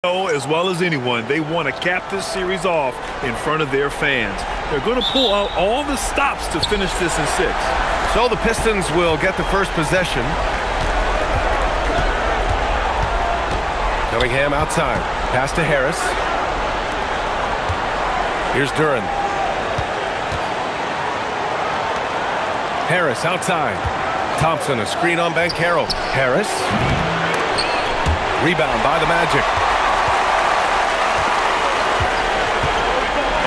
know as well as anyone, they want to cap this series off in front of their fans. They're going to pull out all the stops to finish this in 6. So the Pistons will get the first possession. Cunningham outside. Pass to Harris. Here's Duren. Harris outside. Thompson, a screen on Banchero. Harris. Rebound by the Magic.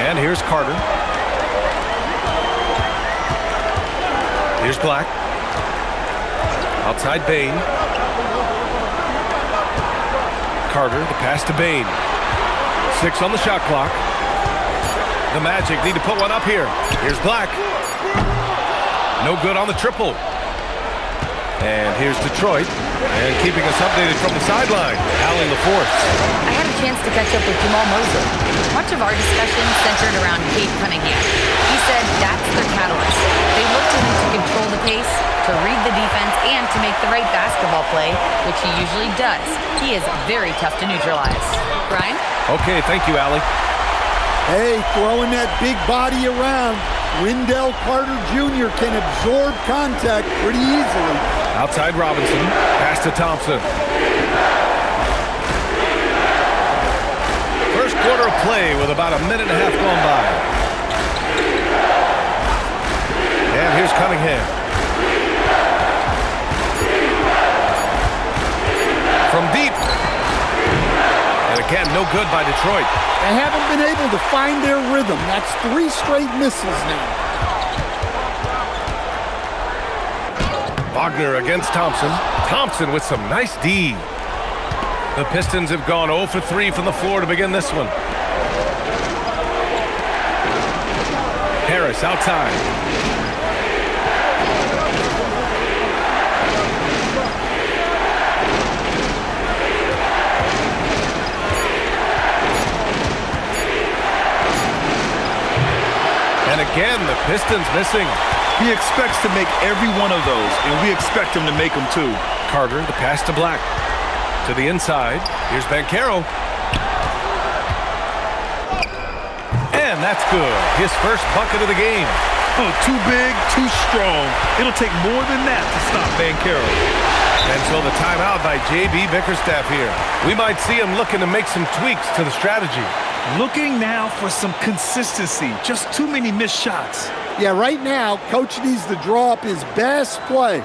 And here's Carter. Here's Black. Outside Bane. Carter, the pass to Bane. 6 on the shot clock. The Magic need to put one up here. Here's Black. No good on the triple. And here's Detroit. And keeping us updated from the sideline, Allen LaForce. I had a chance to catch up with Jamal Mosley. Much of our discussion centered around Cade Cunningham. He said that's their catalyst. They look to him to control the pace, to read the defense, and to make the right basketball play, which he usually does. He is very tough to neutralize. Brian? Okay, thank you, Allie. Hey, throwing that big body around. Wendell Carter Jr. can absorb contact pretty easily. Outside Robinson. Pass to Thompson. First quarter of play with about a minute and a half gone by. And here's Cunningham. From deep. And again, no good by Detroit. They haven't been able to find their rhythm. That's 3 straight misses now. Wagner against Thompson. Thompson with some nice D. The Pistons have gone 0 for 3 from the floor to begin this one. Harris outside. And again, the Pistons missing. He expects to make every one of those, and we expect him to make them too. Carter, the pass to Black. To the inside. Here's Banchero. And that's good. His first bucket of the game. Oh, too big, too strong. It'll take more than that to stop Banchero. And so the timeout by J.B. Bickerstaff here. We might see him looking to make some tweaks to the strategy. Looking now for some consistency. Just too many missed shots. Yeah, right now, Coach needs to draw up his best play,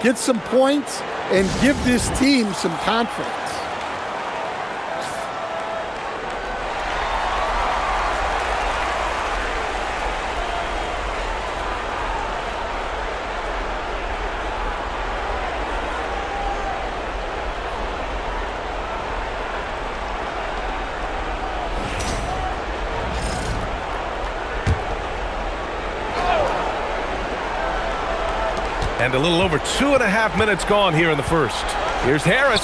get some points, and give this team some confidence. And a little over 2.5 minutes gone here in the first. Here's Harris.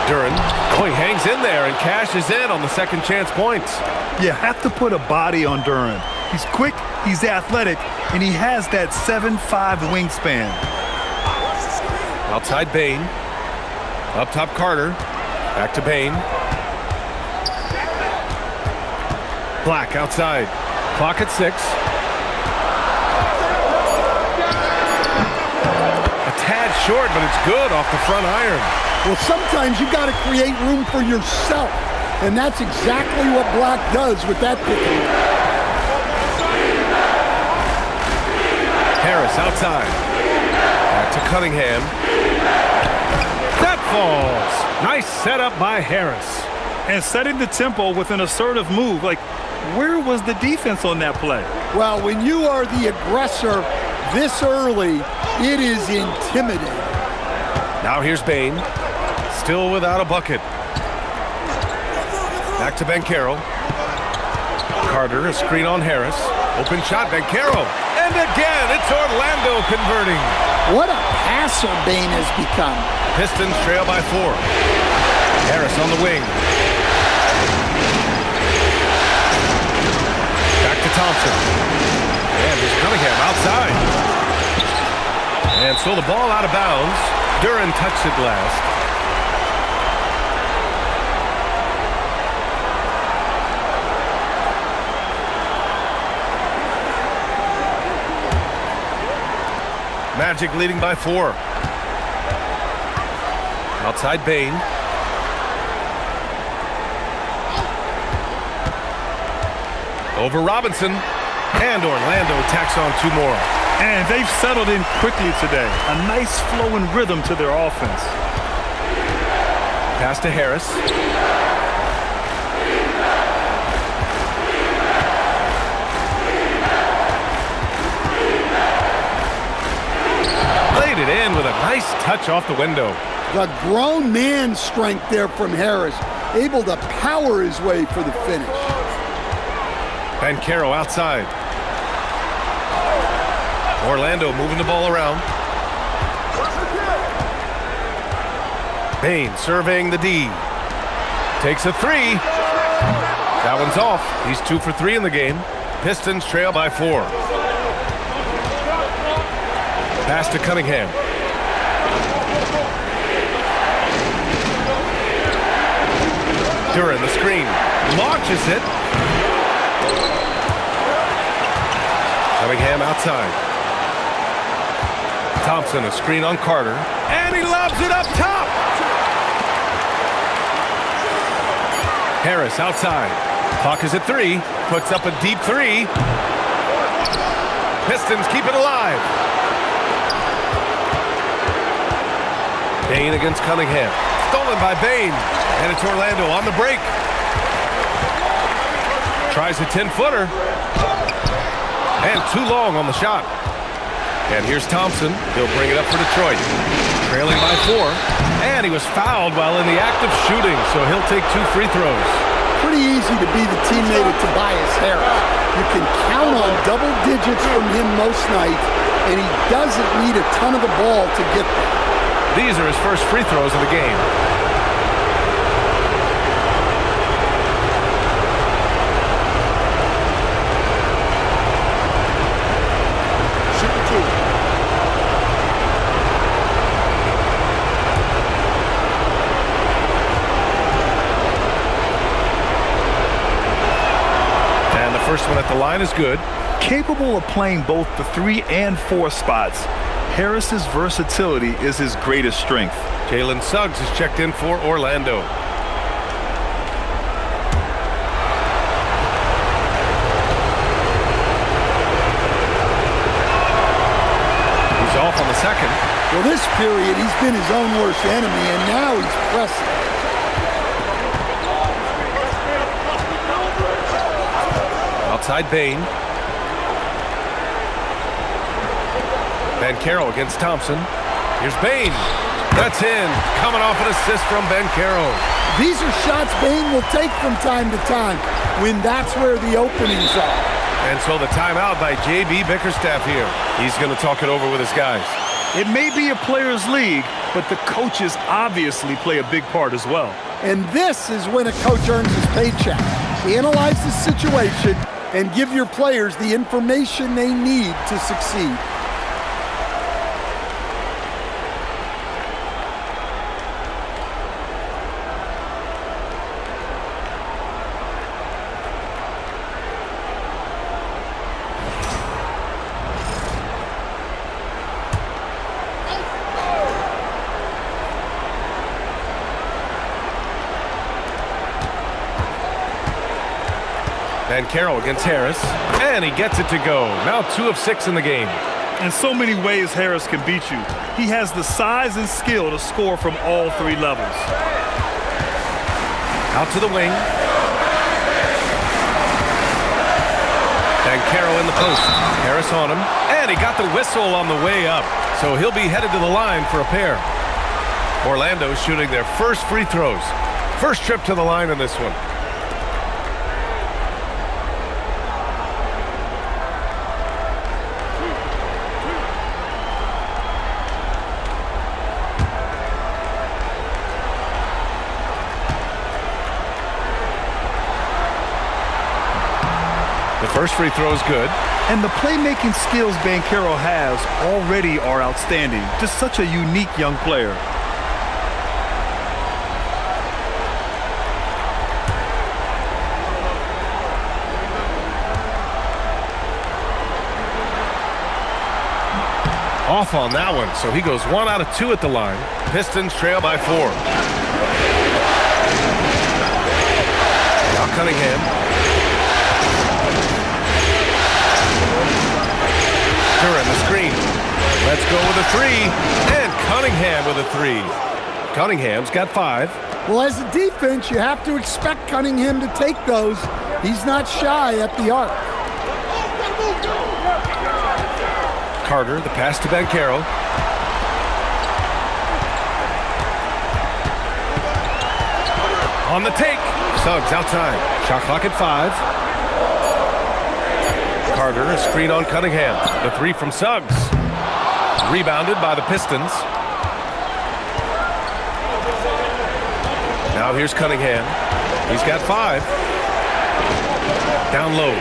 Duren. Oh, he hangs in there and cashes in on the second chance points. You have to put a body on Duren. He's quick, he's athletic, and he has that 7'5" wingspan. Outside Bane. Up top Carter. Back to Bane. Black outside. Clock at 6. Tad short, but it's good off the front iron. Well, sometimes you got to create room for yourself, and that's exactly what Black does with that pick. Harris outside. Back to Cunningham. That falls. Nice setup by Harris. And setting the tempo with an assertive move. Like, where was the defense on that play? Well, when you are the aggressor this early, it is intimidating. Now here's Bane. Still without a bucket. Back to Banchero. Carter, a screen on Harris. Open shot, Banchero. And again, it's Orlando converting. What a passer Bane has become. Pistons trail by 4. Harris on the wing. Back to Thompson. And here's Cunningham outside. And so the ball out of bounds. Duren touched it last. Magic leading by 4. Outside Bane. Over Robinson. And Orlando tacks on 2 more. And they've settled in quickly today. A nice flowing rhythm to their offense. Pass to Harris. Laid it in with a nice touch off the window. The grown man strength there from Harris, able to power his way for the finish. Banchero outside. Orlando moving the ball around. Bane surveying the D. Takes a 3. That one's off. He's 2 for 3 in the game. Pistons trail by 4. Pass to Cunningham. Duran the screen. Launches it. Cunningham outside. Thompson a screen on Carter. And he lobs it up top. Harris outside. Clock is at 3. Puts up a deep 3. Pistons keep it alive. Bane against Cunningham. Stolen by Bane. And it's Orlando on the break. Tries a 10-footer. And too long on the shot. And here's Thompson. He'll bring it up for Detroit. Trailing by 4. And he was fouled while in the act of shooting, so he'll take 2 free throws. Pretty easy to be the teammate of Tobias Harris. You can count on double digits from him most nights, and he doesn't need a ton of the ball to get there. These are his first free throws of the game. First one at the line is good. Capable of playing both the 3 and 4 spots, Harris's versatility is his greatest strength. Jalen Suggs is checked in for Orlando. He's off on the second. Well, this period, he's been his own worst enemy, and now he's pressing. Outside Bane. Banchero against Thompson. Here's Bane. That's in. Coming off an assist from Banchero. These are shots Bane will take from time to time when that's where the openings are. And so the timeout by J.B. Bickerstaff here. He's going to talk it over with his guys. It may be a players' league, but the coaches obviously play a big part as well. And this is when a coach earns his paycheck. Analyze the situation and give your players the information they need to succeed. Banchero against Harris, and he gets it to go. Now 2 of 6 in the game. In so many ways, Harris can beat you. He has the size and skill to score from all 3 levels. Out to the wing. Banchero in the post. Harris on him, and he got the whistle on the way up. So he'll be headed to the line for a pair. Orlando shooting their first free throws. First trip to the line in this one. First free throw is good. And the playmaking skills Banchero has already are outstanding. Just such a unique young player. Off on that one, so he goes 1 out of 2 at the line. Pistons trail by 4. Now Cunningham. Duran the screen. Let's go with a 3. And Cunningham with a 3. Cunningham's got 5. Well, as a defense, you have to expect Cunningham to take those. He's not shy at the arc. Carter, the pass to Banchero. On the take. Suggs outside. Shot clock at 5. Carter, a screen on Cunningham. The 3 from Suggs. Rebounded by the Pistons. Now here's Cunningham. He's got 5. Down low.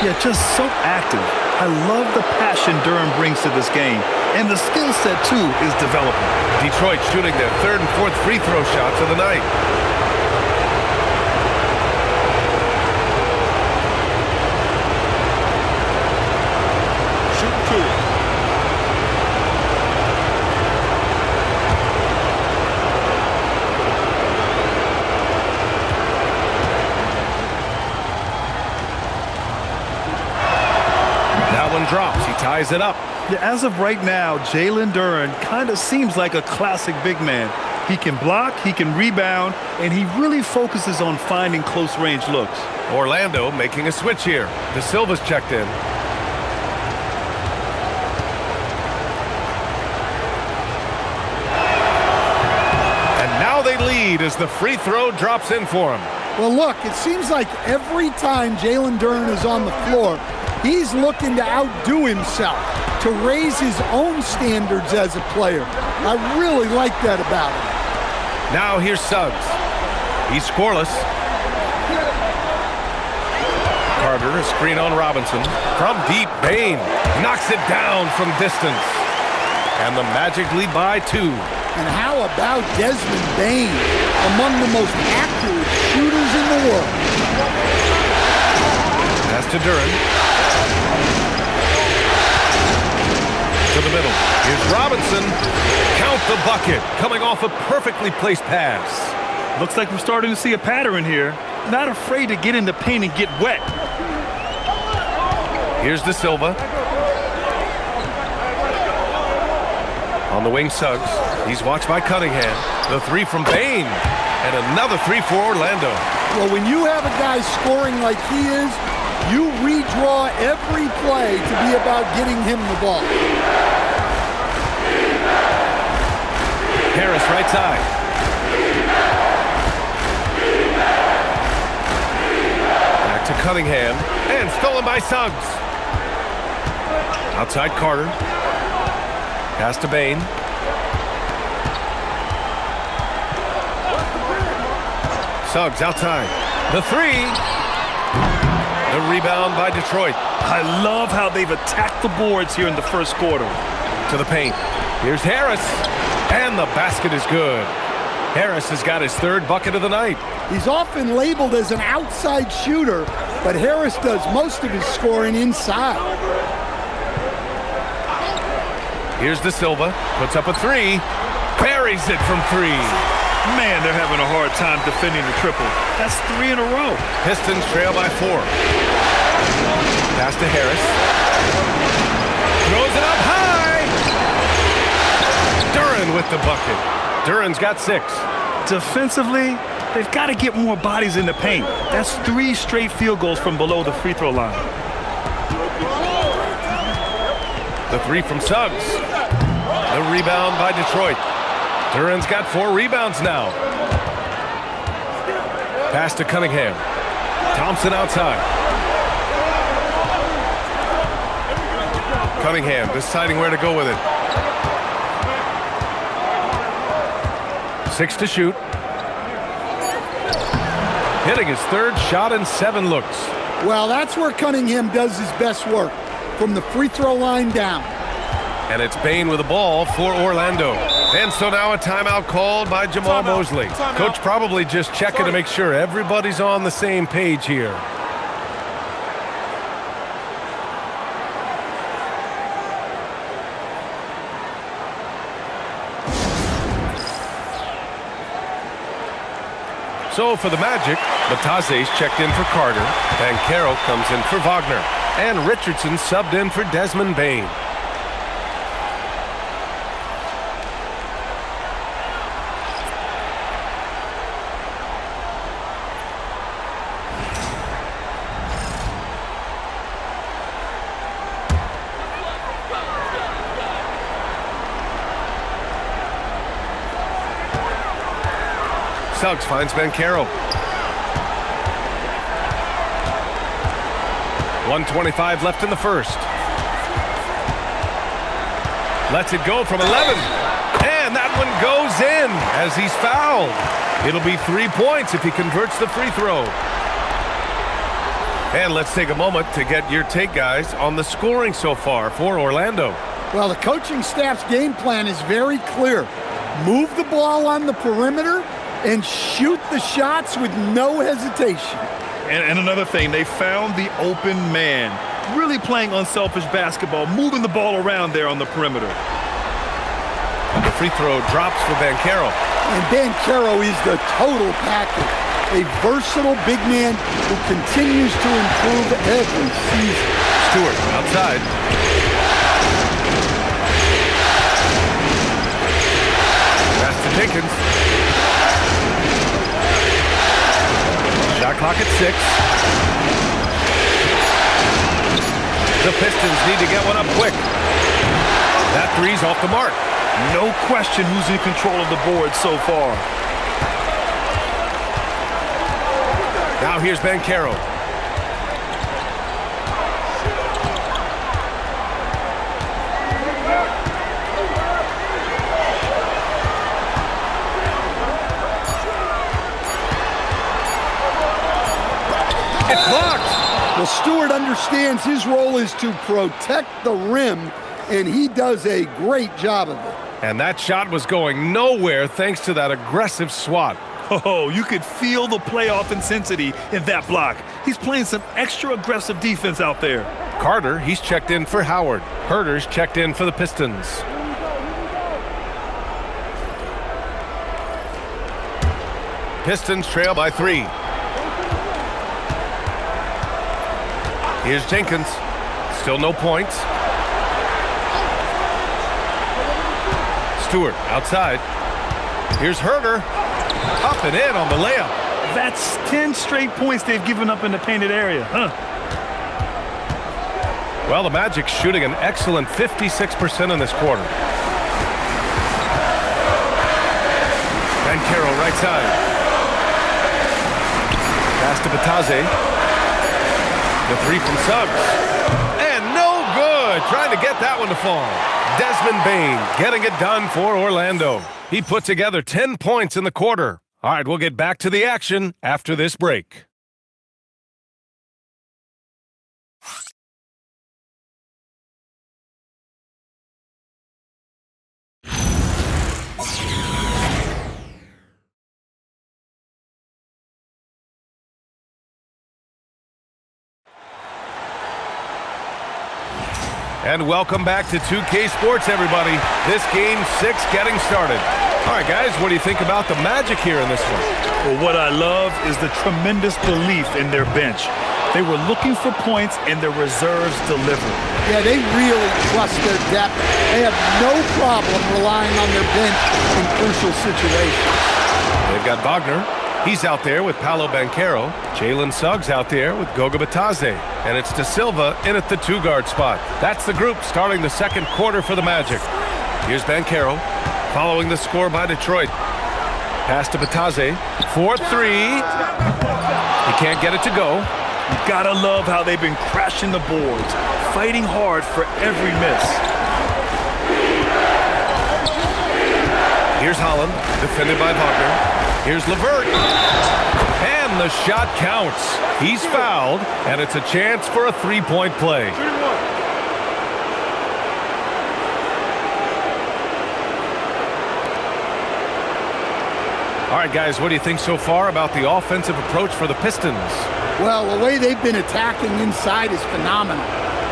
Yeah, just so active. I love the passion Durham brings to this game. And the skill set, too, is developing. Detroit shooting their 3rd and 4th free throw shots of the night. Shoot 2. Drops. He ties it up. Yeah, as of right now, Jalen Duren kind of seems like a classic big man. He can block, he can rebound, and he really focuses on finding close-range looks. Orlando making a switch here. De Silva's checked in. And now they lead as the free throw drops in for him. Well, look, it seems like every time Jalen Duren is on the floor, he's looking to outdo himself, to raise his own standards as a player. I really like that about him. Now here's Suggs. He's scoreless. Carter, a screen on Robinson. From deep, Bane knocks it down from distance. And the Magic lead by 2. And how about Desmond Bane, among the most accurate shooters in the world? Pass to Duren. To the middle. Here's Robinson. Count the bucket. Coming off a perfectly placed pass. Looks like we're starting to see a pattern here. Not afraid to get in the paint and get wet. Here's De Silva. On the wing, Suggs. He's watched by Cunningham. The 3 from Bane. And another 3 for Orlando. Well, when you have a guy scoring like he is, you redraw every play to be about getting him the ball. Harris right side. Back to Cunningham. And stolen by Suggs. Outside Carter. Pass to Bane. Suggs outside. The 3. The rebound by Detroit. I love how they've attacked the boards here in the first quarter. To the paint. Here's Harris. And the basket is good. Harris has got his 3rd bucket of the night. He's often labeled as an outside shooter, but Harris does most of his scoring inside. Here's De Silva. Puts up a 3. Buries it from 3. Man, they're having a hard time defending the triple. That's 3 in a row. Pistons trail by 4. Pass to Harris. Throws it up high. Duren with the bucket. Duren's got 6. Defensively, they've got to get more bodies in the paint. That's 3 straight field goals from below the free throw line. The 3 from Suggs. The rebound by Detroit. Duren's got 4 rebounds now. Pass to Cunningham. Thompson outside. Cunningham deciding where to go with it. 6 to shoot. Hitting his 3rd shot in 7 looks. Well, that's where Cunningham does his best work, from the free throw line down. And it's Bane with the ball for Orlando. And so now a timeout called by Jamal Mosley. Coach probably just checking to make sure everybody's on the same page here. So for the Magic, Batase's checked in for Carter. Banchero comes in for Wagner. And Richardson subbed in for Desmond Bane. Suggs finds Banchero. 1:25 left in the first. Lets it go from 11. And that one goes in as he's fouled. It'll be 3 points if he converts the free throw. And let's take a moment to get your take, guys, on the scoring so far for Orlando. Well, the coaching staff's game plan is very clear. Move the ball on the perimeter and shoot the shots with no hesitation. And another thing, they found the open man. Really playing unselfish basketball, moving the ball around there on the perimeter. And the free throw drops for Banchero. And Banchero is the total package. A versatile big man who continues to improve every season. Stewart outside. Pass to Jenkins. Shot clock at 6. The Pistons need to get one up quick. That three's off the mark. No question who's in control of the board so far. Now here's Banchero. It's blocked. Well, Stewart understands his role is to protect the rim, and he does a great job of it. And that shot was going nowhere thanks to that aggressive swat. Oh, you could feel the playoff intensity in that block. He's playing some extra aggressive defense out there. Carter, he's checked in for Howard. Herter's checked in for the Pistons. Pistons trail by 3. Here's Jenkins. Still no points. Stewart outside. Here's Herter. Up and in on the layup. That's 10 straight points they've given up in the painted area, huh? Well, the Magic's shooting an excellent 56% in this quarter. Banchero right side. Pass to Batase. The three from Suggs. And no good. Trying to get that one to fall. Desmond Bane getting it done for Orlando. He put together 10 points in the quarter. All right, we'll get back to the action after this break. And welcome back to 2K Sports, everybody. This game 6 getting started. All right, guys, what do you think about the Magic here in this one? Well, what I love is the tremendous belief in their bench. They were looking for points, and their reserves delivered. Yeah, they really trust their depth. They have no problem relying on their bench in crucial situations. They've got Wagner. He's out there with Paolo Banchero. Jalen Suggs out there with Goga Batase. And it's De Silva in at the 2-guard spot. That's the group starting the second quarter for the Magic. Here's Banchero, following the score by Detroit. Pass to Batase for 3. He can't get it to go. You gotta love how they've been crashing the boards, fighting hard for every miss. Here's Holland, defended by Wagner. Here's LeVert. And the shot counts. He's fouled, and it's a chance for a 3-point play. All right, guys, what do you think so far about the offensive approach for the Pistons? Well, the way they've been attacking inside is phenomenal.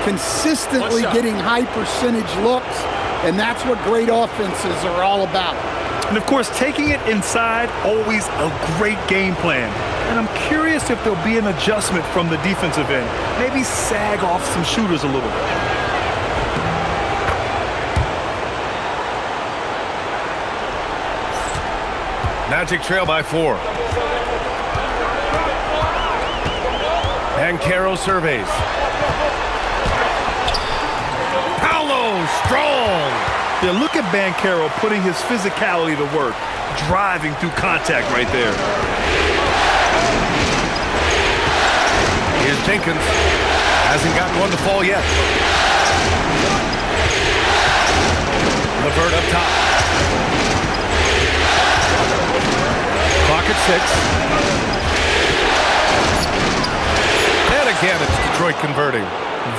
Consistently getting high percentage looks, and that's what great offenses are all about. And of course, taking it inside, always a great game plan. And I'm curious if there'll be an adjustment from the defensive end. Maybe sag off some shooters a little bit. Magic trail by 4. And Caro surveys. Paolo, strong. Yeah, look at Banchero putting his physicality to work, driving through contact right there. Here's Jenkins. Hasn't gotten one to fall yet. LeVert up top. Clock at 6. And again, it's Detroit converting.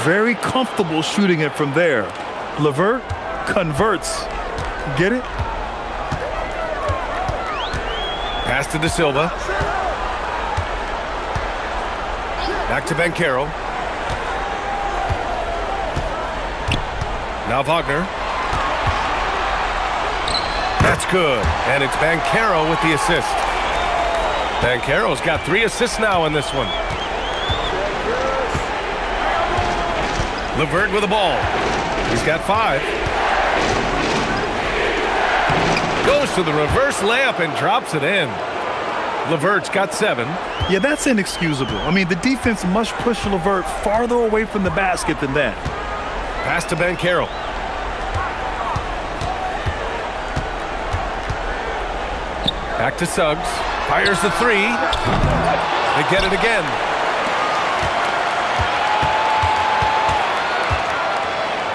Very comfortable shooting it from there. LeVert converts. Get it? Pass to De Silva. Back to Banchero. Now Wagner. That's good. And it's Banchero with the assist. Banchero's got 3 assists now in this one. LeVert with the ball. He's got 5. Goes to the reverse layup and drops it in. LeVert's got 7. Yeah, that's inexcusable. I mean, the defense must push LeVert farther away from the basket than that. Pass to Banchero. Back to Suggs. Fires the 3. They get it again.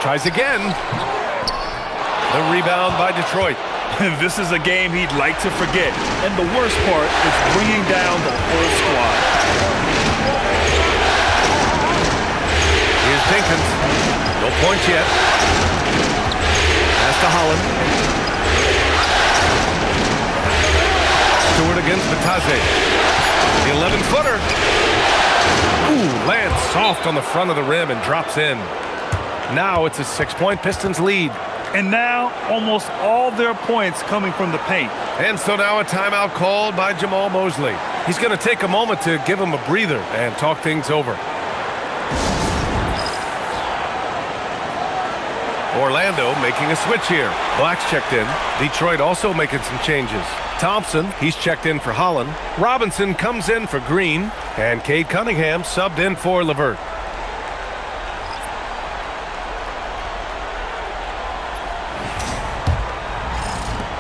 Tries again. The rebound by Detroit. This is a game he'd like to forget. And the worst part is bringing down the whole squad. Here's Jenkins. No points yet. Pass to Holland. Stewart against Batase. The 11-footer. Ooh, lands soft on the front of the rim and drops in. Now it's a 6-point Pistons lead. And now almost all their points coming from the paint. And so now a timeout called by Jamal Mosley. He's going to take a moment to give him a breather and talk things over. Orlando making a switch here. Black's checked in. Detroit also making some changes. Thompson, he's checked in for Holland. Robinson comes in for Green. And Cade Cunningham subbed in for LeVert.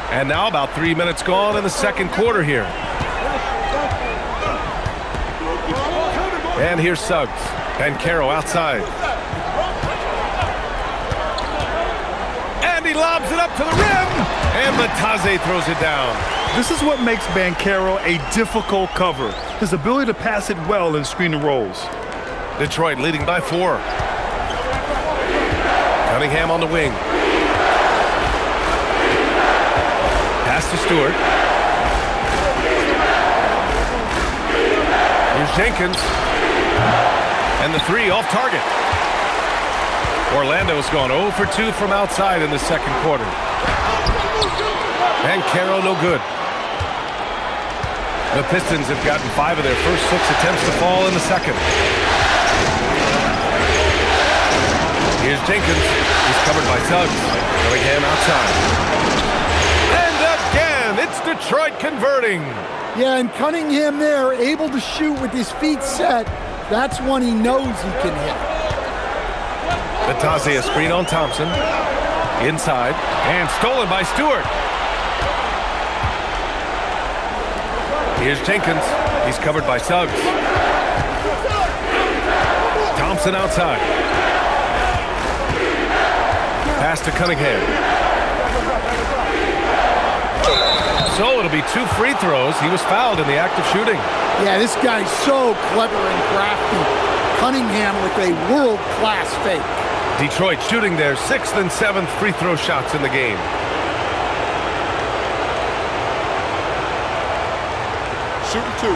And now about 3 minutes gone in the second quarter here. And here's Suggs. Banchero outside. And he lobs it up to the rim. And Batase throws it down. This is what makes Banchero a difficult cover. His ability to pass it well in screen and rolls. Detroit leading by 4. Cunningham on the wing. Pass to Stewart. Here's Jenkins. And the 3 off target. Orlando's gone 0 for 2 from outside in the second quarter. And Caro no good. The Pistons have gotten 5 of their first 6 attempts to fall in the second. Here's Jenkins. He's covered by Suggs. Cunningham outside. It's Detroit converting. Yeah, and Cunningham there, able to shoot with his feet set. That's one he knows he can hit. Batase a screen on Thompson. Inside. And stolen by Stewart. Here's Jenkins. He's covered by Suggs. Thompson outside. Pass to Cunningham. So it'll be 2 free throws. He was fouled in the act of shooting. Yeah, this guy's so clever and crafty. Cunningham with a world-class fake. Detroit shooting their 6th and 7th free throw shots in the game. Shooting 2.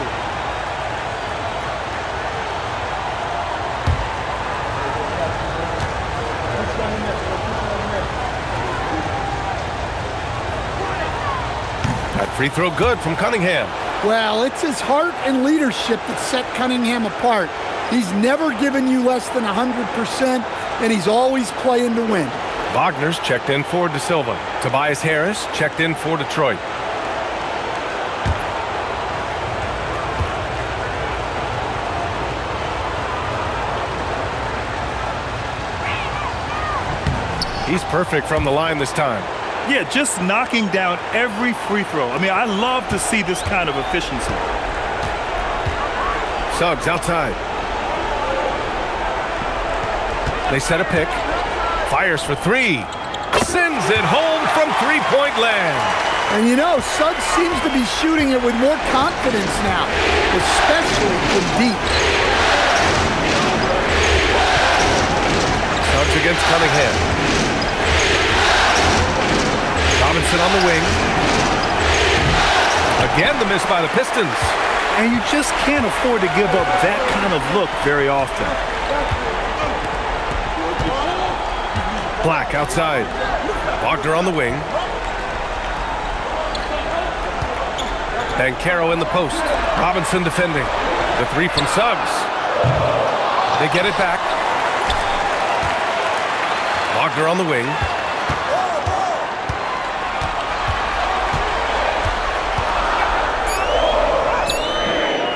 Free throw good from Cunningham. Well, it's his heart and leadership that set Cunningham apart. He's never given you less than 100%, and he's always playing to win. Wagner's checked in for De Silva. Tobias Harris checked in for Detroit. He's perfect from the line this time. Yeah, just knocking down every free throw. I mean, I love to see this kind of efficiency. Suggs outside. They set a pick. Fires for three. Sends it home from three-point land. And you know, Suggs seems to be shooting it with more confidence now, especially from deep. Suggs against Cunningham. Robinson on the wing. Again, the miss by the Pistons. And you just can't afford to give up that kind of look very often. Black outside. Wagner on the wing. Banchero in the post. Robinson defending. The three from Suggs. They get it back. Wagner on the wing.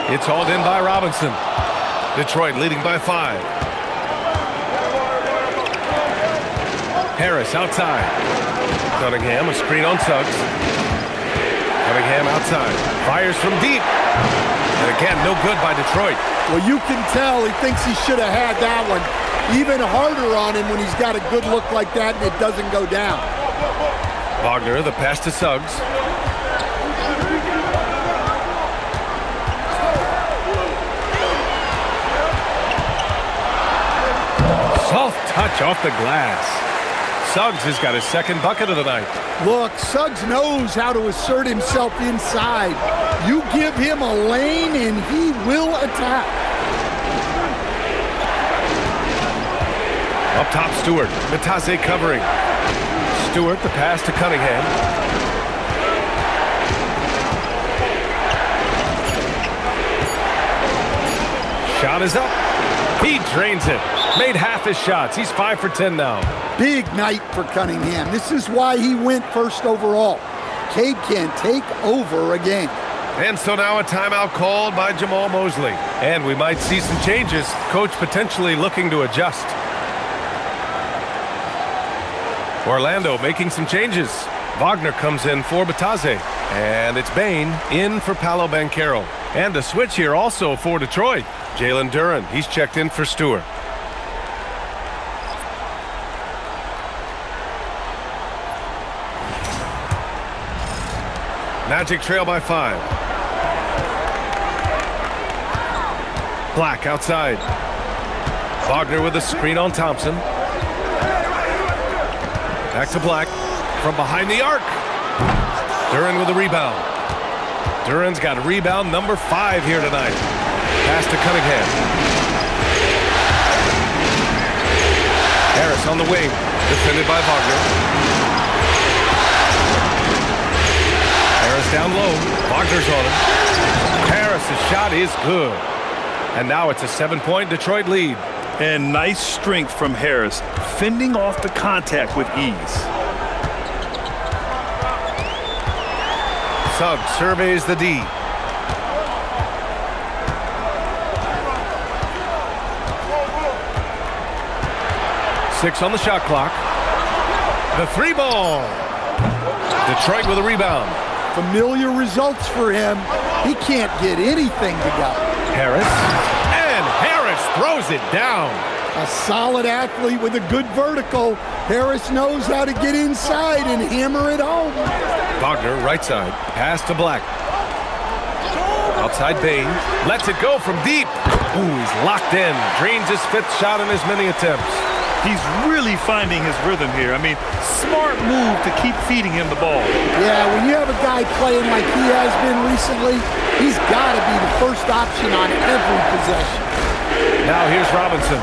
It's hauled in by Robinson. Detroit leading by 5. Harris outside. Cunningham, a screen on Suggs. Cunningham outside. Fires from deep. And again, no good by Detroit. Well, you can tell he thinks he should have had that one. Even harder on him when he's got a good look like that and it doesn't go down. Wagner, the pass to Suggs. Soft touch off the glass. Suggs has got his second bucket of the night. Look, Suggs knows how to assert himself inside. You give him a lane and he will attack. Up top, Stewart. Matase covering. Stewart, the pass to Cunningham. Shot is up. He drains it. Made half his shots. He's 5 for 10 now. Big night for Cunningham. This is why he went first overall. Cade can take over a game. And so now a timeout called by Jamal Mosley. And we might see some changes. Coach potentially looking to adjust. Orlando making some changes. Wagner comes in for Batase. And it's Bane in for Paolo Banchero. And a switch here also for Detroit. Jalen Duren, he's checked in for Stewart. Magic trail by 5. Black outside. Wagner with a screen on Thompson. Back to Black. From behind the arc. Duren with a rebound. Duren's got rebound number 5 here tonight. Pass to Cunningham. Harris on the wing. Defended by Wagner. Harris down low. Wagner's on him. Harris' shot is good. And now it's a 7-point Detroit lead. And nice strength from Harris, fending off the contact with ease. Suggs surveys the D. Six on the shot clock. The 3 ball. Detroit with a rebound. Familiar results for him. He can't get anything to go. Harris. And Harris throws it down. A solid athlete with a good vertical. Harris knows how to get inside and hammer it home. Wagner, right side. Pass to Black. Outside Bane. Lets it go from deep. Ooh, he's locked in. Drains his 5th shot in as many attempts. He's really finding his rhythm here. I mean, smart move to keep feeding him the ball. Yeah, when you have a guy playing like he has been recently, he's got to be the first option on every possession. Now here's Robinson.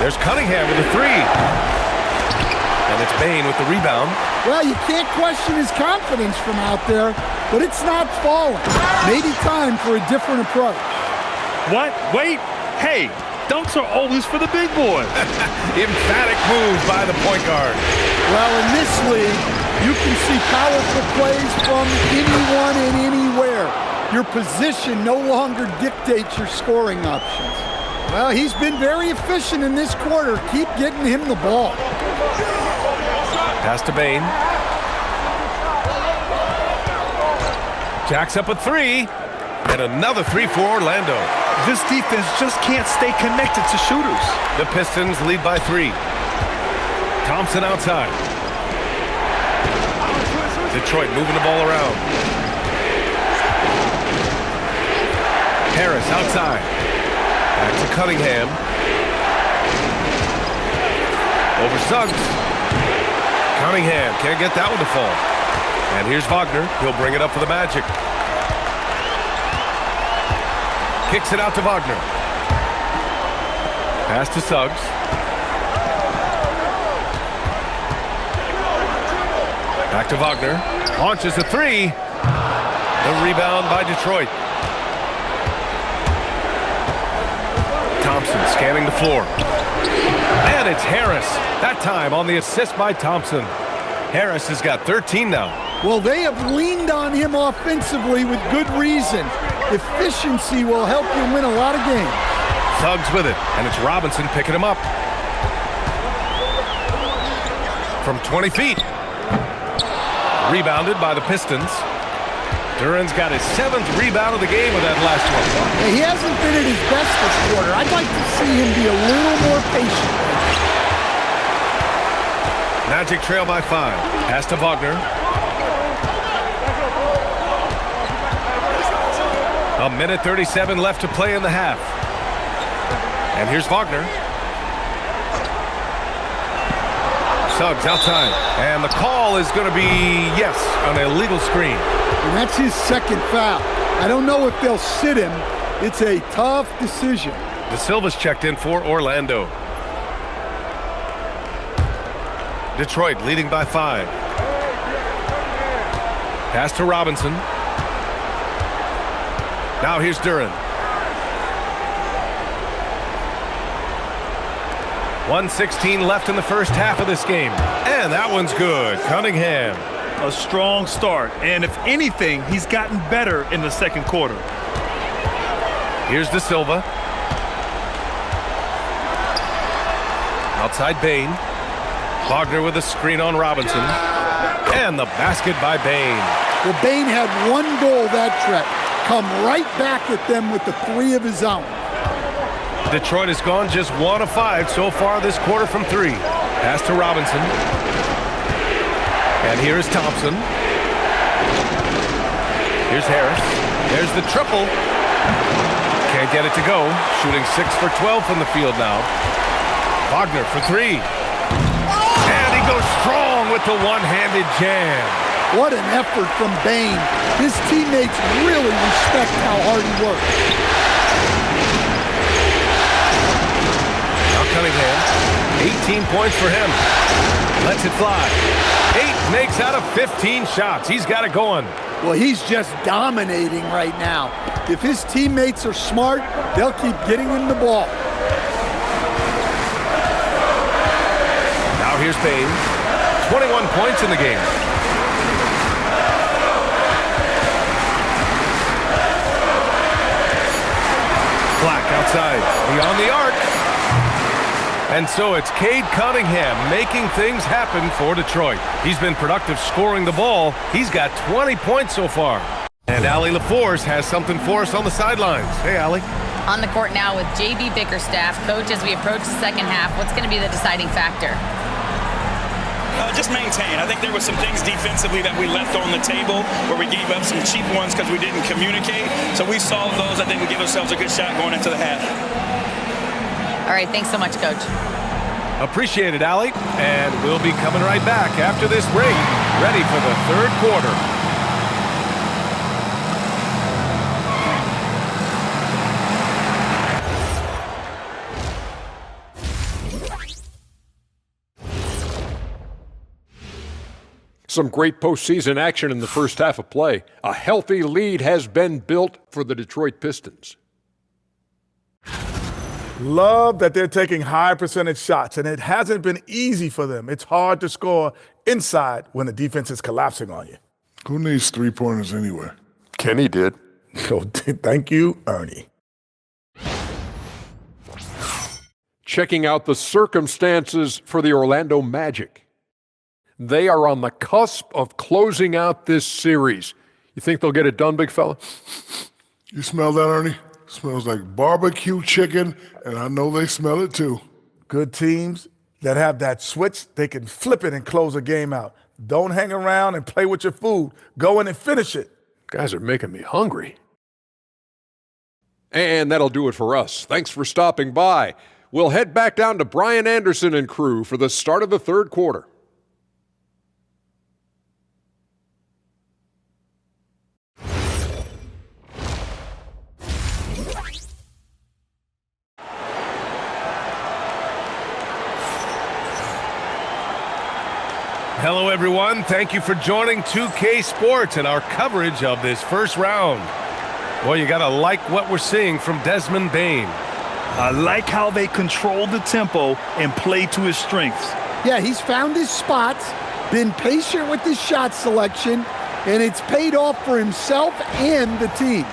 There's Cunningham with a 3. And it's Bane with the rebound. Well, you can't question his confidence from out there, but it's not falling. Maybe time for a different approach. What? Wait. Hey, dunks are always for the big boys. Emphatic move by the point guard. Well, in this league, you can see powerful plays from anyone and anywhere. Your position no longer dictates your scoring options. Well, he's been very efficient in this quarter. Keep getting him the ball. Pass to Bane. Jacks up a three. And another three for Orlando. This defense just can't stay connected to shooters. The Pistons lead by 3. Thompson outside. Detroit moving the ball around. Harris outside. Back to Cunningham. Over Suggs. Cunningham can't get that one to fall. And here's Wagner. He'll bring it up for the Magic. Kicks it out to Wagner. Pass to Suggs. Back to Wagner. Launches a three. The rebound by Detroit. Thompson scanning the floor. And it's Harris. That time on the assist by Thompson. Harris has got 13 now. Well, they have leaned on him offensively with good reason. Efficiency will help you win a lot of games. Suggs with it, and it's Robinson picking him up. From 20 feet. Rebounded by the Pistons. Duran's got his 7th rebound of the game with that last one. He hasn't been at his best this quarter. I'd like to see him be a little more patient. Magic trail by 5. Pass to Wagner. A minute 37 left to play in the half. And here's Wagner. Suggs outside. And the call is going to be, yes, an illegal screen. And that's his 2nd foul. I don't know if they'll sit him. It's a tough decision. De Silva's checked in for Orlando. Detroit leading by 5. Pass to Robinson. Now here's Duran. 1:16 left in the first half of this game. And that one's good. Cunningham. A strong start. And if anything, he's gotten better in the second quarter. Here's De Silva. Outside Bane. Wagner with a screen on Robinson. And the basket by Bane. Well, Bane had one goal that trip. Come right back at them with the 3 of his own. Detroit has gone just 1 of 5 so far this quarter from 3. Pass to Robinson. And here is Thompson. Here's Harris. There's the triple. Can't get it to go. Shooting 6 for 12 from the field now. Wagner for 3. And he goes strong with the one-handed jam. What an effort from Bane. His teammates really respect how hard he works. Now Cunningham, 18 points for him. Lets it fly. 8 makes out of 15 shots. He's got it going. Well, he's just dominating right now. If his teammates are smart, they'll keep getting him the ball. Now here's Bane. 21 points in the game. Black outside, beyond the arc. And so it's Cade Cunningham making things happen for Detroit. He's been productive scoring the ball. He's got 20 points so far. And Allie LaForce has something for us on the sidelines. Hey, Allie. On the court now with J.B. Bickerstaff. Coach, as we approach the second half, what's going to be the deciding factor? Just maintain. I think there were some things defensively that we left on the table where we gave up some cheap ones because we didn't communicate. So we solved those. I think we give ourselves a good shot going into the half. All right, thanks so much, Coach. Appreciate it, Allie. And we'll be coming right back after this break, ready for the third quarter. Some great postseason action in the first half of play. A healthy lead has been built for the Detroit Pistons. Love that they're taking high percentage shots, and it hasn't been easy for them. It's hard to score inside when the defense is collapsing on you. Who needs three-pointers anyway? Kenny did. So thank you, Ernie. Checking out the circumstances for the Orlando Magic. They are on the cusp of closing out this series. You think they'll get it done, big fella? You smell that, Ernie? Smells like barbecue chicken, and I know they smell it too. Good teams that have that switch, they can flip it and close a game out. Don't hang around and play with your food. Go in and finish it. Guys are making me hungry. And that'll do it for us. Thanks for stopping by. We'll head back down to Brian Anderson and crew for the start of the third quarter. Hello, everyone. Thank you for joining 2K Sports and our coverage of this first round. Boy, you got to like what we're seeing from Desmond Bane. I like how they control the tempo and play to his strengths. Yeah, he's found his spots, been patient with his shot selection, and it's paid off for himself and the team.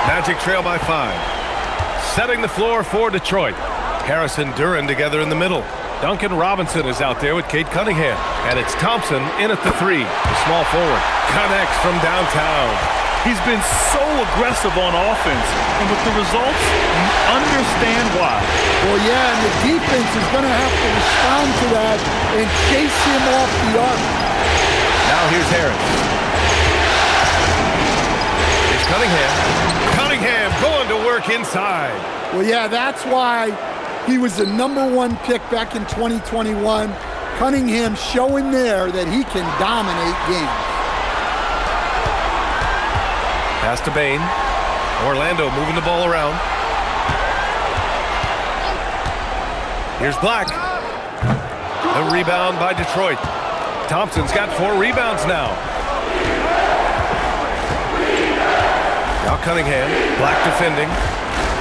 Magic trail by 5. Setting the floor for Detroit. Harris and Duran together in the middle. Duncan Robinson is out there with Cade Cunningham. And it's Thompson in at the 3. The small forward connects from downtown. He's been so aggressive on offense, and with the results, you understand why. Well, yeah, and the defense is going to have to respond to that and chase him off the arc. Now here's Harris. Here's Cunningham. Cunningham going to work inside. Well, yeah, that's why he was the #1 pick back in 2021. Cunningham showing there that he can dominate games. Pass to Bane. Orlando moving the ball around. Here's Black. The rebound by Detroit. Thompson's got 4 rebounds now. Now Cunningham. Black defending.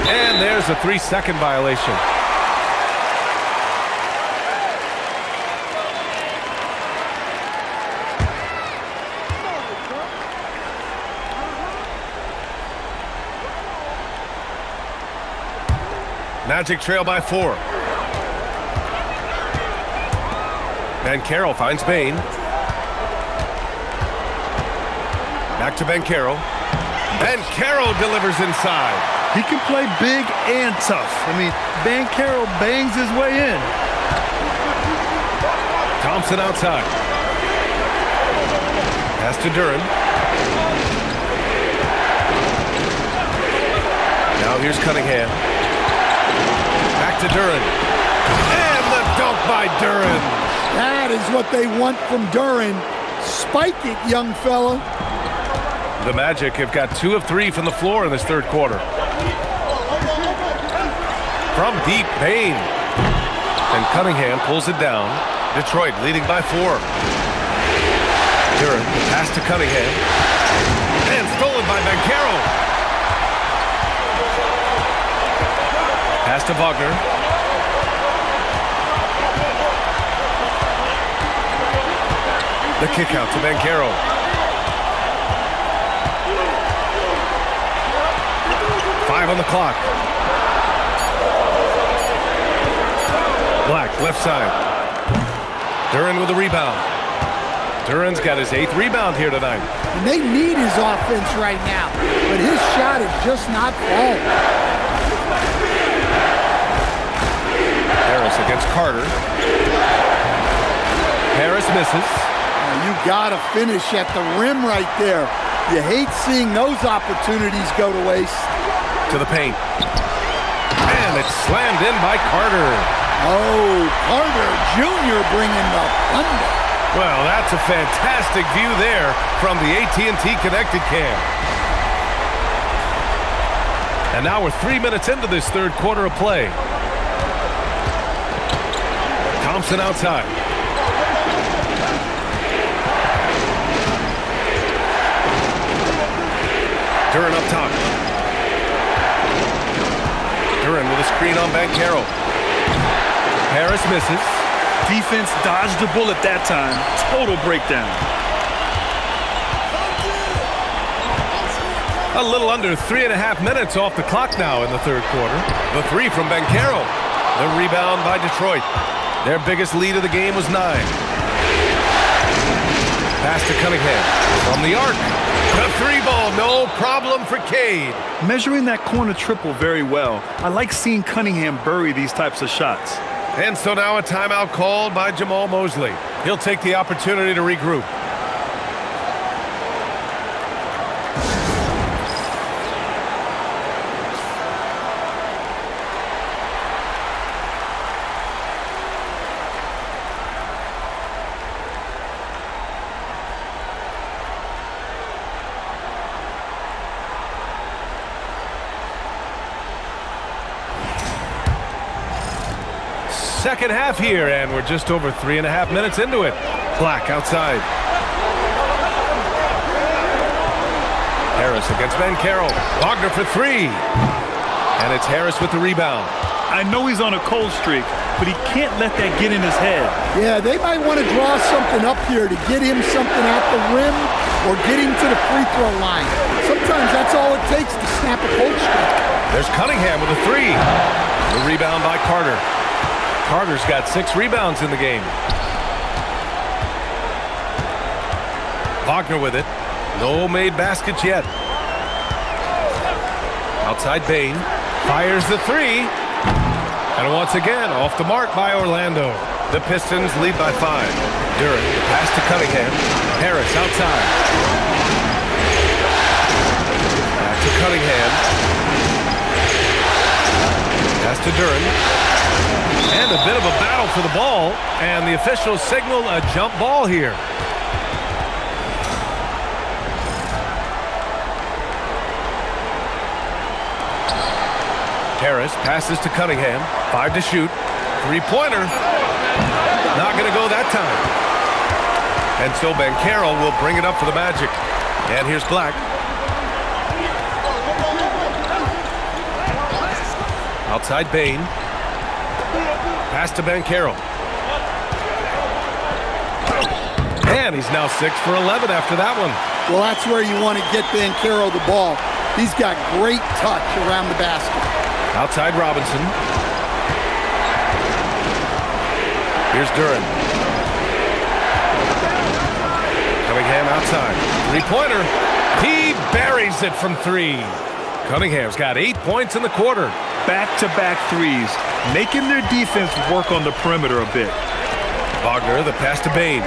And there's a 3-second violation. Magic trail by 4. Banchero finds Bane. Back to Banchero. Banchero delivers inside. He can play big and tough. I mean, Banchero bangs his way in. Thompson outside. Pass to Duran. Now here's Cunningham. Back to Duran. And the dunk by Duran. That is what they want from Duran. Spike it, young fella. The Magic have got 2 of 3 from the floor in this third quarter. From deep, Bane. And Cunningham pulls it down. Detroit leading by 4. Duran, pass to Cunningham. And stolen by Banchero. Pass to Wagner. The kick out to Banchero. Five on the clock. Black, left side. Duran with a rebound. Duran's got his 8th rebound here tonight. And they need his offense right now, but his shot is just not falling. Harris against Carter. Harris misses. You gotta finish at the rim right there. You hate seeing those opportunities go to waste. To the paint. And it's slammed in by Carter. Oh, Carter Jr. bringing the thunder. Well, that's a fantastic view there from the AT&T Connected cam. And now we're 3 minutes into this third quarter of play. Thompson outside. Duren up top. Duren with a screen on Banchero. Harris misses. Defense dodged the bullet that time. Total breakdown. A little under 3.5 minutes off the clock now in the third quarter. The three from Banchero. The rebound by Detroit. Their biggest lead of the game was 9. Pass to Cunningham. From the arc. The three ball, no problem for Cade. Measuring that corner triple very well. I like seeing Cunningham bury these types of shots. And so now a timeout called by Jamal Mosley. He'll take the opportunity to regroup. Second half here, and we're just over 3.5 minutes into it. Black outside. Harris against Banchero. Wagner for 3. And it's Harris with the rebound. I know he's on a cold streak, but he can't let that get in his head. Yeah, they might want to draw something up here to get him something at the rim or get him to the free throw line. Sometimes that's all it takes to snap a cold streak. There's Cunningham with a 3. The rebound by Carter. Carter's got 6 rebounds in the game. Wagner with it. No made baskets yet. Outside Bane. Fires the 3. And once again, off the mark by Orlando. The Pistons lead by 5. Duren, pass to Cunningham. Harris outside. Back to Cunningham. Pass to Duren. And a bit of a battle for the ball. And the officials signal a jump ball here. Harris passes to Cunningham. 5 to shoot. 3-pointer. Not going to go that time. And so Banchero will bring it up for the Magic. And here's Black. Outside Bane. Pass to Banchero. And he's now 6 for 11 after that one. Well, that's where you want to get Banchero the ball. He's got great touch around the basket. Outside Robinson. Here's Duren. Cunningham outside. 3-pointer. He buries it from 3. Cunningham's got 8 points in the quarter. Back-to-back threes, making their defense work on the perimeter a bit. Wagner, the pass to Bane.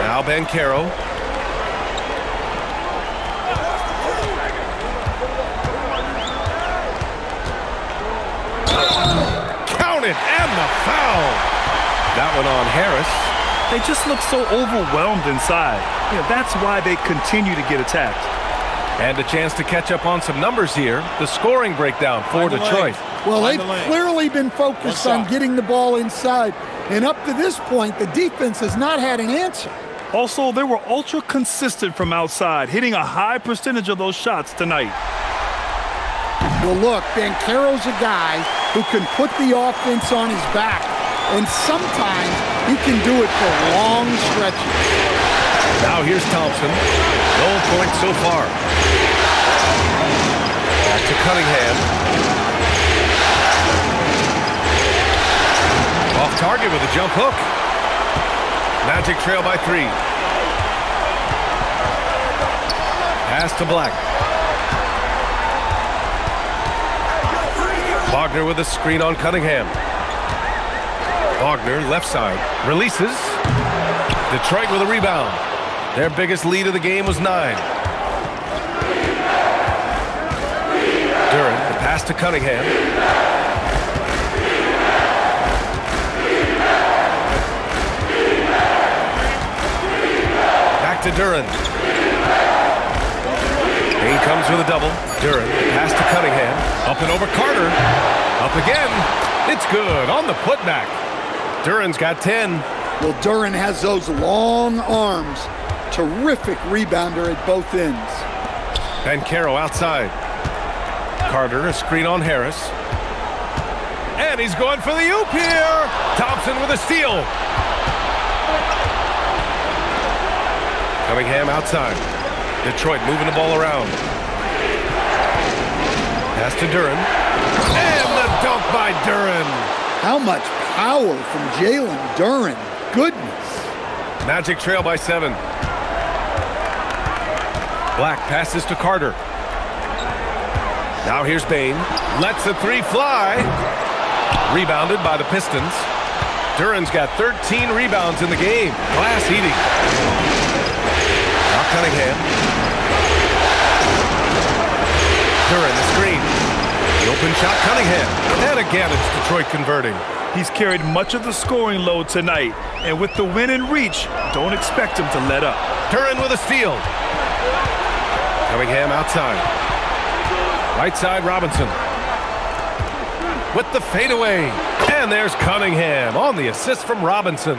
Now Banchero. Counted, and the foul. That one on Harris. They just look so overwhelmed inside. That's why they continue to get attacked. And a chance to catch up on some numbers here. The scoring breakdown for Detroit. Well, they've clearly been focused on getting the ball inside. And up to this point, the defense has not had an answer. Also, they were ultra consistent from outside, hitting a high percentage of those shots tonight. Well, look, Banchero's a guy who can put the offense on his back. And sometimes he can do it for long stretches. Now here's Thompson. No points so far. Back to Cunningham. Off target with a jump hook. Magic trail by 3. Pass to Black. Wagner with a screen on Cunningham. Wagner left side. Releases. Detroit with a rebound. Their biggest lead of the game was 9. Duren, the pass to Cunningham. Back to Duren. Bane comes with a double. Duren, the pass to Cunningham. Up and over Carter. Up again. It's good on the putback. Duran's got 10. Well, Duran has those long arms. Terrific rebounder at both ends. Banchero outside. Carter, a screen on Harris. And he's going for the oop here. Thompson with a steal. Cunningham outside. Detroit moving the ball around. Pass to Duran. And the dunk by Duran. How much power from Jalen Duran. Goodness. Magic trail by 7. Black passes to Carter. Now here's Bane. Lets the 3 fly. Rebounded by the Pistons. Duran's got 13 rebounds in the game. Glass eating. Now Cunningham. Duran the screen. The open shot Cunningham. And again it's Detroit converting. He's carried much of the scoring load tonight, and with the win in reach, don't expect him to let up. Duran with a steal. Cunningham outside. Right side Robinson. With the fadeaway. And there's Cunningham on the assist from Robinson.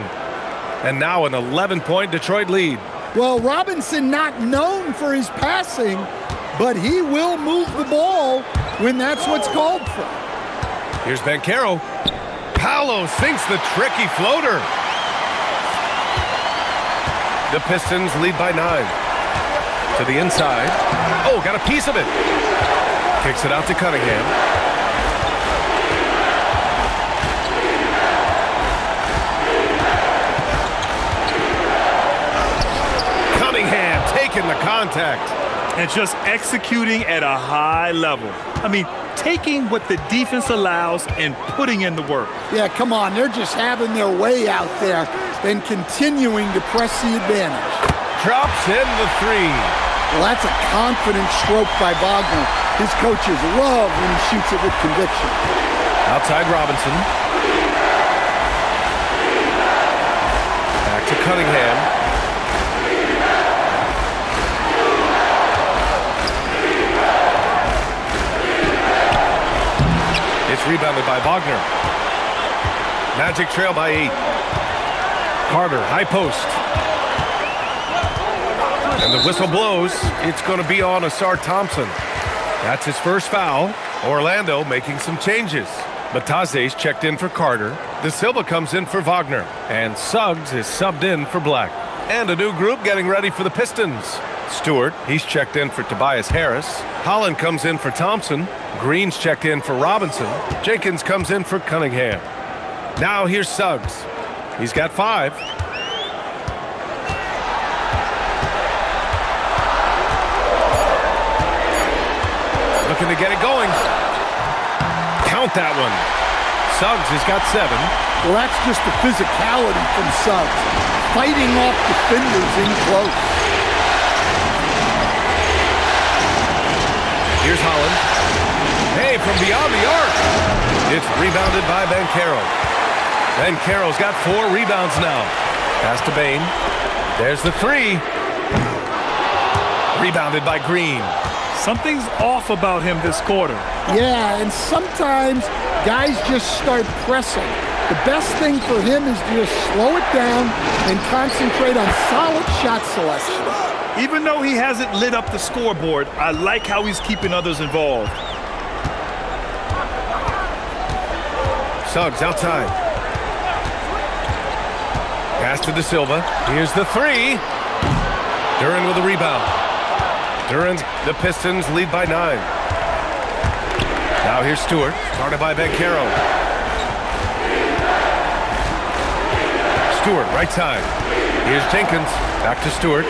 And now an 11-point Detroit lead. Well, Robinson not known for his passing, but he will move the ball when that's what's called for. Here's Banchero. Paolo sinks the tricky floater. The Pistons lead by 9. To the inside. Oh, got a piece of it. Kicks it out to Cunningham. Cunningham taking the contact. And just executing at a high level. I mean, taking what the defense allows and putting in the work. Yeah, come on. They're just having their way out there and continuing to press the advantage. Drops in the 3. Well, that's a confident stroke by Wagner. His coaches love when he shoots it with conviction. Outside Robinson. Back to Cunningham. It's rebounded by Wagner. Magic trail by 8. Carter, high post. And the whistle blows. It's going to be on Asar Thompson. That's his first foul. Orlando making some changes. Bataze's checked in for Carter. De Silva comes in for Wagner. And Suggs is subbed in for Black. And a new group getting ready for the Pistons. Stewart, he's checked in for Tobias Harris. Holland comes in for Thompson. Green's checked in for Robinson. Jenkins comes in for Cunningham. Now here's Suggs. He's got 5. Looking to get it going. Count that one. Suggs has got 7. Well, that's just the physicality from Suggs. Fighting off defenders in close. Here's Holland. Hey, from beyond the arc. It's rebounded by Banchero. Banchero's got 4 rebounds now. Pass to Bane. There's the 3. Rebounded by Green. Something's off about him this quarter. Yeah, and sometimes guys just start pressing. The best thing for him is to just slow it down and concentrate on solid shot selection. Even though he hasn't lit up the scoreboard, I like how he's keeping others involved. Suggs outside. Pass to De Silva. Here's the 3. Duran with a rebound. Duran, the Pistons lead by 9. Now here's Stewart, guarded by Banchero. Stewart, right side. Here's Jenkins, back to Stewart.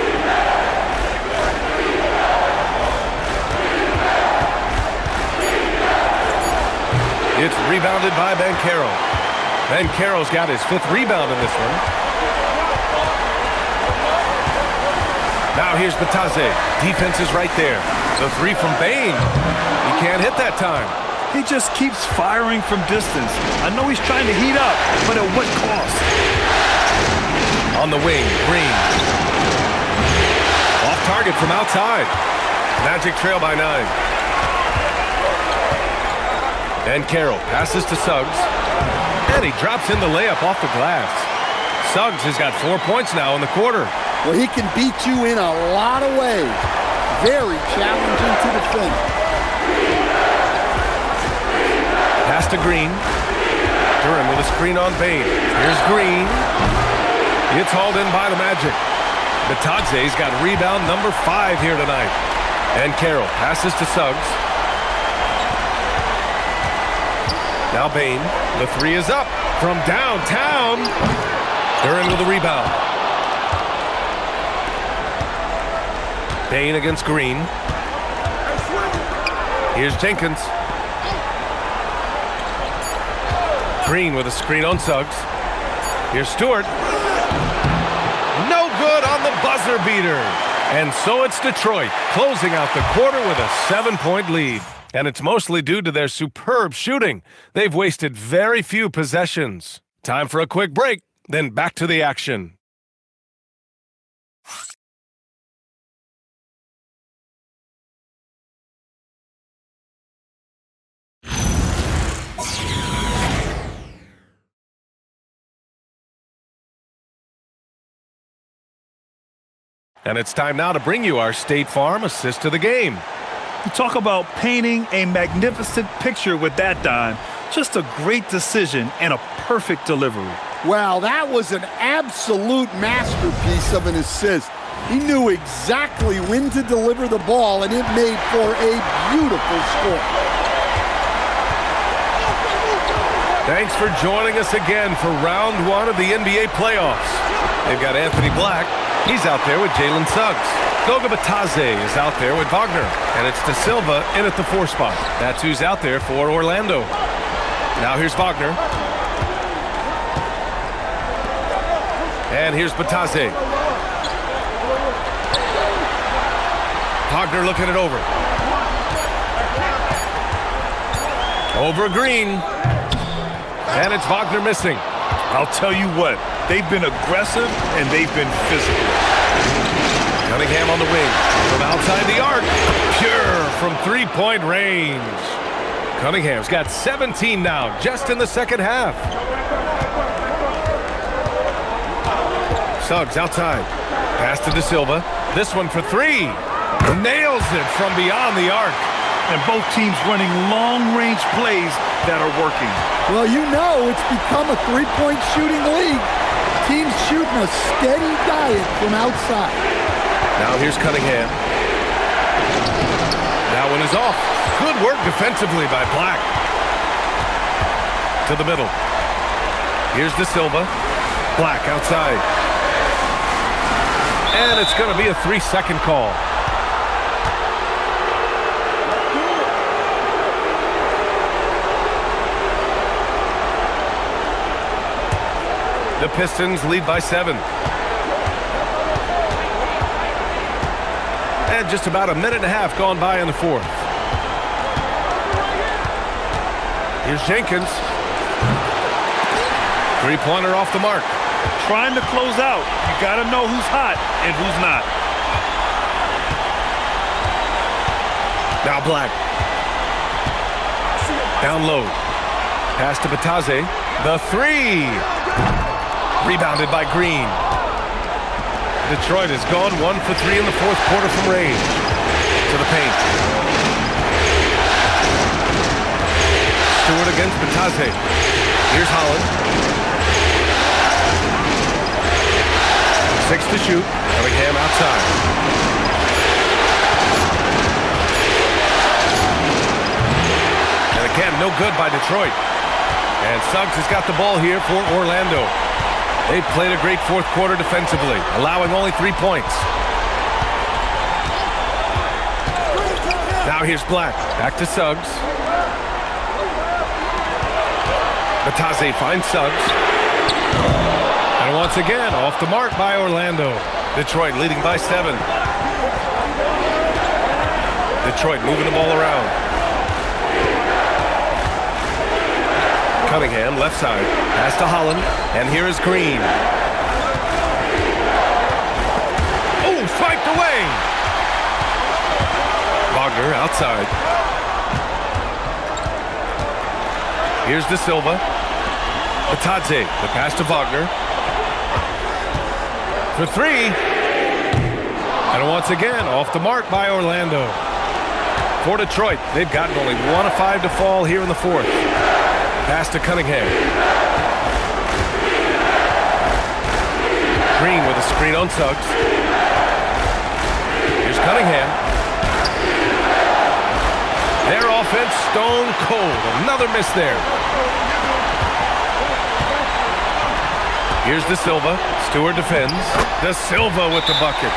It's rebounded by Banchero. Banchero's got his 5th rebound in this one. Now here's Bataze. Defense is right there. The 3 from Bane. He can't hit that time. He just keeps firing from distance. I know he's trying to heat up, but at what cost? On the wing, Green. Off target from outside. Magic trail by 9. Banchero passes to Suggs. And he drops in the layup off the glass. Suggs has got 4 points now in the quarter. Well, he can beat you in a lot of ways. Very challenging to defend. Pass to Green. Duran with a screen on Bain. Here's Green. It's hauled in by the Magic. Batadze's got rebound number 5 here tonight. And Carroll passes to Suggs. Now Bain. The 3 is up from downtown. Duran with a rebound. Bain against Green. Here's Jenkins. Green with a screen on Suggs. Here's Stewart. No good on the buzzer beater. And so it's Detroit closing out the quarter with a 7-point lead. And it's mostly due to their superb shooting. They've wasted very few possessions. Time for a quick break, then back to the action. And it's time now to bring you our State Farm assist to the game. You talk about painting a magnificent picture with that dime. Just a great decision and a perfect delivery. Well, that was an absolute masterpiece of an assist. He knew exactly when to deliver the ball, and it made for a beautiful score. Thanks for joining us again for round 1 of the NBA playoffs. They've got Anthony Black. He's out there with Jalen Suggs. Goga Batadze is out there with Wagner. And it's De Silva in at the 4 spot. That's who's out there for Orlando. Now here's Wagner. And here's Batadze. Wagner looking it over. Over Green. And it's Wagner missing. I'll tell you what, they've been aggressive and they've been physical. Cunningham on the wing from outside the arc. Pure from 3-point range. Cunningham's got 17 now just in the second half. Suggs outside. Pass to De Silva. This one for 3. Nails it from beyond the arc. And both teams running long-range plays that are working. Well, you know it's become a 3-point shooting league. Teams shooting a steady diet from outside. Now here's Cunningham. That one is off. Good work defensively by Black. To the middle. Here's De Silva. Black outside. And it's going to be a 3-second call. The Pistons lead by 7. And just about a minute and a half gone by in the 4th. Here's Jenkins. 3-pointer off the mark. Trying to close out. You got to know who's hot and who's not. Now Black. Down low. Pass to Batadze. The 3. Rebounded by Green. Detroit has gone 1 for 3 in the 4th quarter from range. To the paint. Stewart against Batadze. Here's Holland. 6 to shoot. Cunningham outside. And again, no good by Detroit. And Suggs has got the ball here for Orlando. They've played a great 4th quarter defensively, allowing only 3 points. Now here's Black. Back to Suggs. Batadze finds Suggs. And once again, off the mark by Orlando. Detroit leading by 7. Detroit moving the ball around. Cunningham, left side. Pass to Holland. And here is Green. Oh, swiped away. Wagner outside. Here's De Silva. Batadze, the pass to Wagner. For three. And once again, off the mark by Orlando. For Detroit, they've gotten only 1 of 5 to fall here in the fourth. Pass to Cunningham. Green with a screen on Suggs. Here's Cunningham. Their offense stone cold. Another miss there. Here's De Silva. Stewart defends. De Silva with the bucket.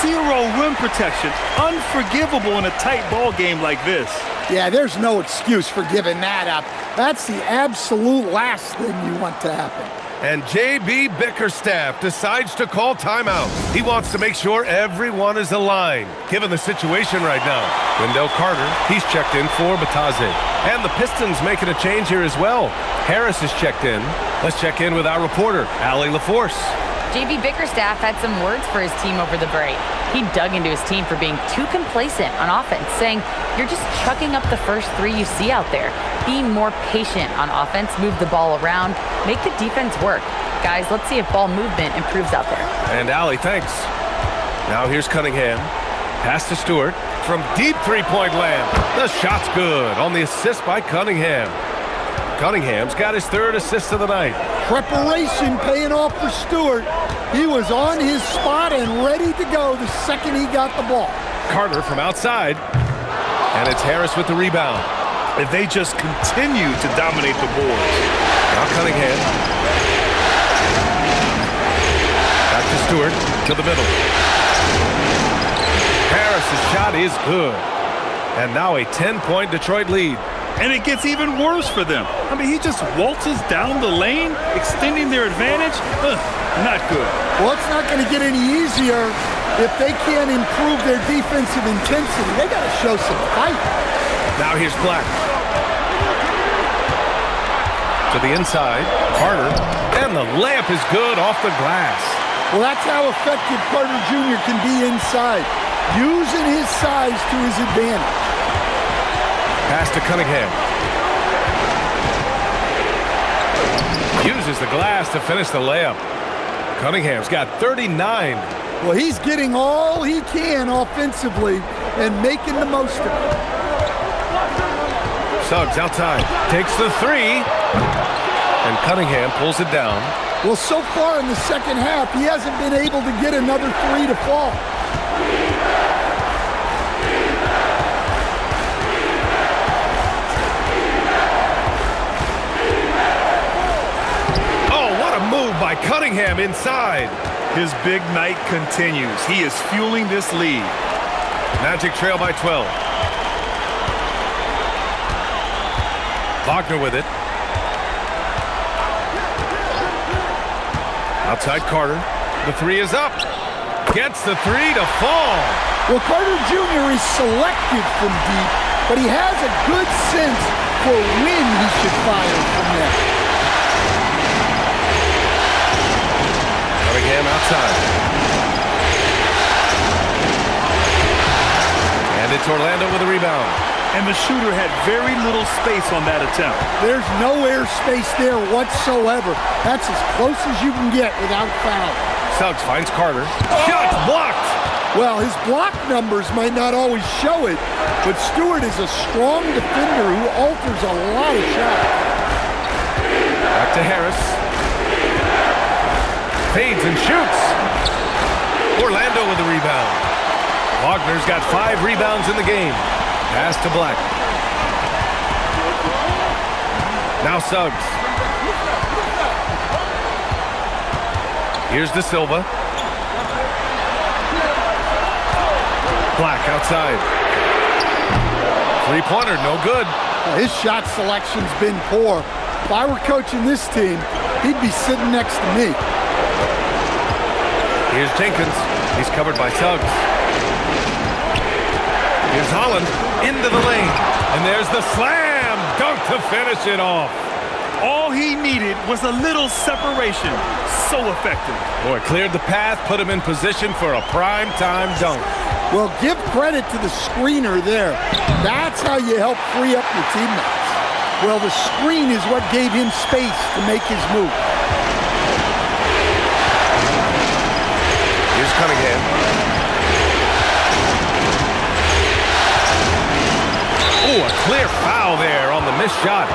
Zero rim protection. Unforgivable in a tight ball game like this. Yeah, there's no excuse for giving that up. That's the absolute last thing you want to happen. And J.B. Bickerstaff decides to call timeout. He wants to make sure everyone is aligned, given the situation right now. Wendell Carter, he's checked in for Batadze. And the Pistons making a change here as well. Harris is checked in. Let's check in with our reporter, Allie LaForce. J.B. Bickerstaff had some words for his team over the break. He dug into his team for being too complacent on offense, saying, "You're just chucking up the first 3 you see out there. Be more patient on offense, move the ball around, make the defense work. Guys, let's see if ball movement improves out there." And Allie, thanks. Now here's Cunningham. Pass to Stewart from deep three-point land. The shot's good on the assist by Cunningham. Cunningham's got his 3rd assist of the night. Preparation paying off for Stewart. He was on his spot and ready to go the second he got the ball. Carter from outside. And it's Harris with the rebound. And they just continue to dominate the boards. Now Cunningham. Back to Stewart to the middle. Harris's shot is good. And now a 10-point Detroit lead. And it gets even worse for them. I mean, he just waltzes down the lane, extending their advantage. Not good. Well, it's not going to get any easier if they can't improve their defensive intensity. They got to show some fight. Now here's Black. To the inside, Carter. And the layup is good off the glass. Well, that's how effective Carter Jr. can be inside, using his size to his advantage. Pass to Cunningham. Uses the glass to finish the layup. Cunningham's got 39. Well, he's getting all he can offensively and making the most of it. Suggs outside. Takes the 3. And Cunningham pulls it down. Well, so far in the second half, he hasn't been able to get another 3 to fall. By Cunningham inside. His big night continues. He is fueling this lead. Magic trail by 12. Wagner with it. Outside Carter. The 3 is up. Gets the 3 to fall. Well, Carter Jr. is selective from deep, but he has a good sense for when he should fire from there. Cunningham outside. And it's Orlando with a rebound. And the shooter had very little space on that attempt. There's no air space there whatsoever. That's as close as you can get without foul. Suggs finds Carter. Shot's blocked. Well, his block numbers might not always show it, but Stewart is a strong defender who alters a lot of shots. Back to Harris. Fades and shoots. Orlando with the rebound. Wagner's got 5 rebounds in the game. Pass to Black. Now Suggs. Here's De Silva. Black outside. 3-pointer, no good. His shot selection's been poor. If I were coaching this team, he'd be sitting next to me. Here's Jenkins. He's covered by Suggs. Here's Holland into the lane. And there's the slam dunk to finish it off. All he needed was a little separation. So effective. Boy, cleared the path, put him in position for a prime-time dunk. Well, give credit to the screener there. That's how you help free up your teammates. Well, the screen is what gave him space to make his move. Here's Cunningham. Oh, a clear foul there on the missed shot.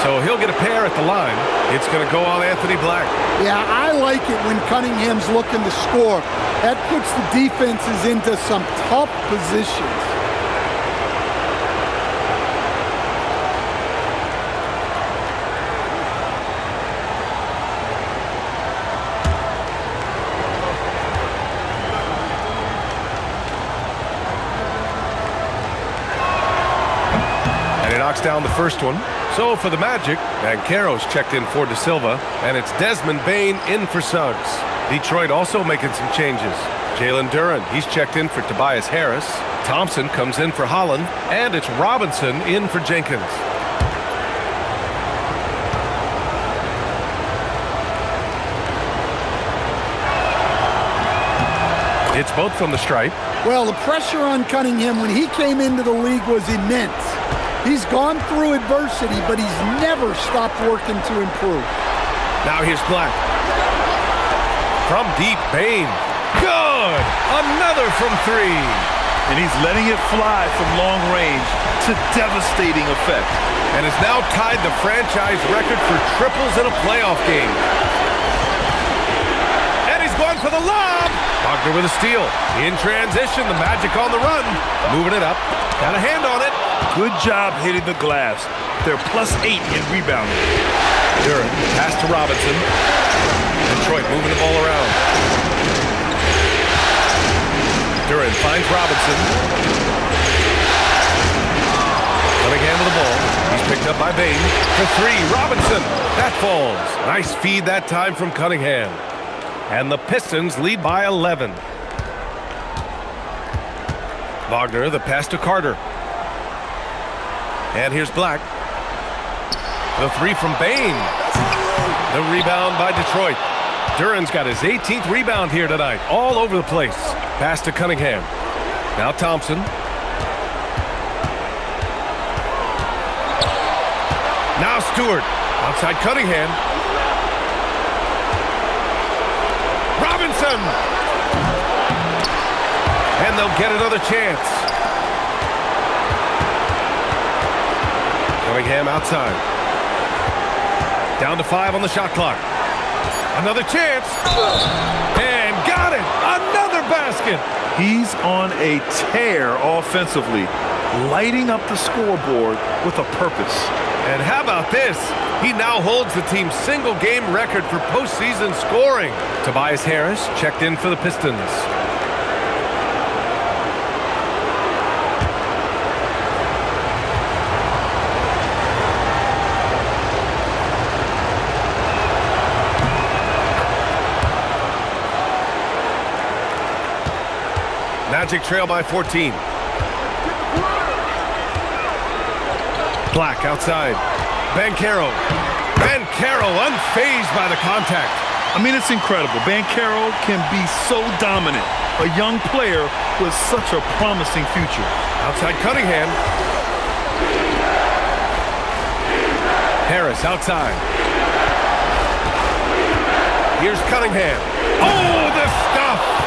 So he'll get a pair at the line. It's going to go on Anthony Black. Yeah, I like it when Cunningham's looking to score. That puts the defenses into some tough positions. Down the first one. So for the Magic, Banchero's checked in for De Silva, and it's Desmond Bane in for Suggs. Detroit also making some changes. Jalen Duren, he's checked in for Tobias Harris. Thompson comes in for Holland, and it's Robinson in for Jenkins. It's both from the stripe. Well, the pressure on Cunningham when he came into the league was immense. He's gone through adversity, but he's never stopped working to improve. Now here's Black. From deep, Bane. Good! Another from three. And he's letting it fly from long range to devastating effect. And has now tied the franchise record for triples in a playoff game. And he's going for the lob. Wagner with a steal. In transition, the Magic on the run. Moving it up. Got a hand on it. Good job hitting the glass. They're +8 in rebounding. Duren, pass to Robinson. Detroit moving the ball around. Duren finds Robinson. Cunningham with the ball. He's picked up by Bane. For three, Robinson. That falls. Nice feed that time from Cunningham. And the Pistons lead by 11. Wagner, the pass to Carter. And here's Black. The three from Bane. The rebound by Detroit. Duren's got his 18th rebound here tonight. All over the place. Pass to Cunningham. Now Thompson. Now Stewart. Outside Cunningham. Robinson. And they'll get another chance. Cunningham outside. Down to 5 on the shot clock. Another chance. And got it. Another basket. He's on a tear offensively, lighting up the scoreboard with a purpose. And how about this? He now holds the team's single-game record for postseason scoring. Tobias Harris checked in for the Pistons. Magic trail by 14. Black outside. Banchero. Banchero unfazed by the contact. I mean, it's incredible. Banchero can be so dominant. A young player with such a promising future. Outside Cunningham. Harris outside. Here's Cunningham. Oh, the stuff!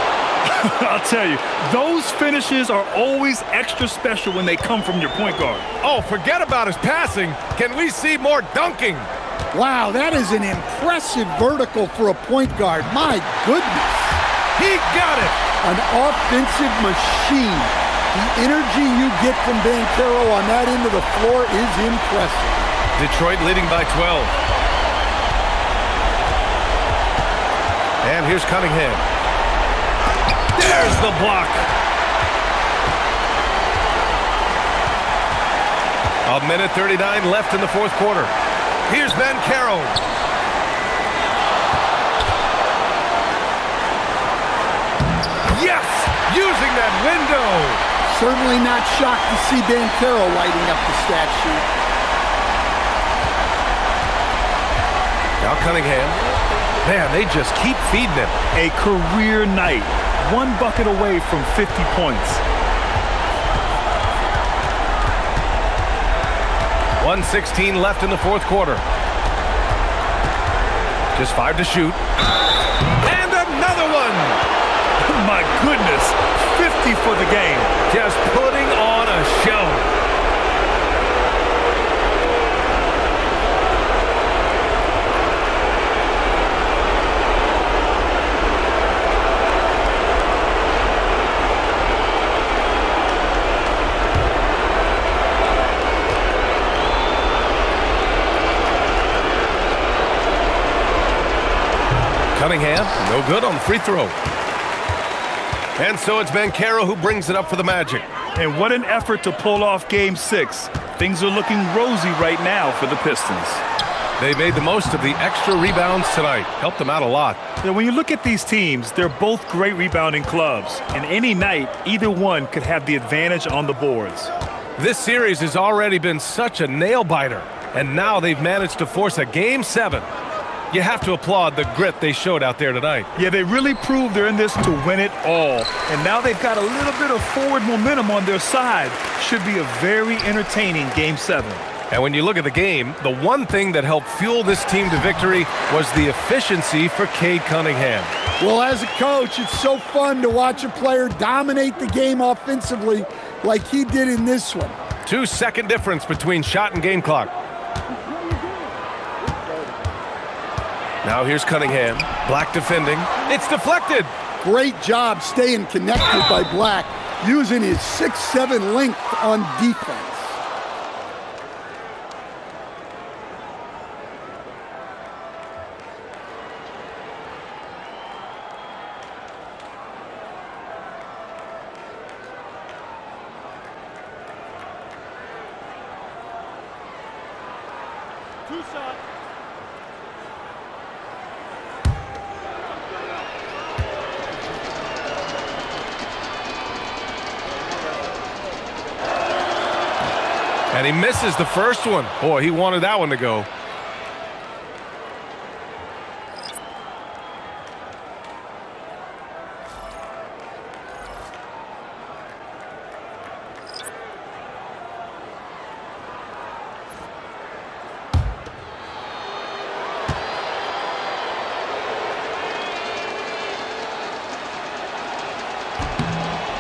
I'll tell you, those finishes are always extra special when they come from your point guard. Oh, forget about his passing. Can we see more dunking? Wow, that is an impressive vertical for a point guard. My goodness. He got it. An offensive machine. The energy you get from Banchero on that end of the floor is impressive. Detroit leading by 12. And here's Cunningham. There's the block. A minute 39 left in the fourth quarter. Here's Banchero. Yes! Using that window. Certainly not shocked to see Banchero lighting up the stat sheet. Now Cunningham. Man, they just keep feeding him. A career night. 1 bucket away from 50 points. 1:16 left in the fourth quarter. Just 5 to shoot. And another one! My goodness, 50 for the game. Just putting on a show. Cunningham, no good on the free throw. And so it's Banchero who brings it up for the Magic. And what an effort to pull off Game 6. Things are looking rosy right now for the Pistons. They made the most of the extra rebounds tonight. Helped them out a lot. Now, when you look at these teams, they're both great rebounding clubs. And any night, either one could have the advantage on the boards. This series has already been such a nail-biter. And now they've managed to force a Game 7. You have to applaud the grit they showed out there tonight. Yeah, they really proved they're in this to win it all. And now they've got a little bit of forward momentum on their side. Should be a very entertaining Game 7. And when you look at the game, the one thing that helped fuel this team to victory was the efficiency for Cade Cunningham. Well, as a coach, it's so fun to watch a player dominate the game offensively like he did in this one. 2-second difference between shot and game clock. Now here's Cunningham. Black defending. It's deflected. Great job staying connected by Black, using his 6'7" length on defense. Two-shot. And he misses the first one. Boy, he wanted that one to go.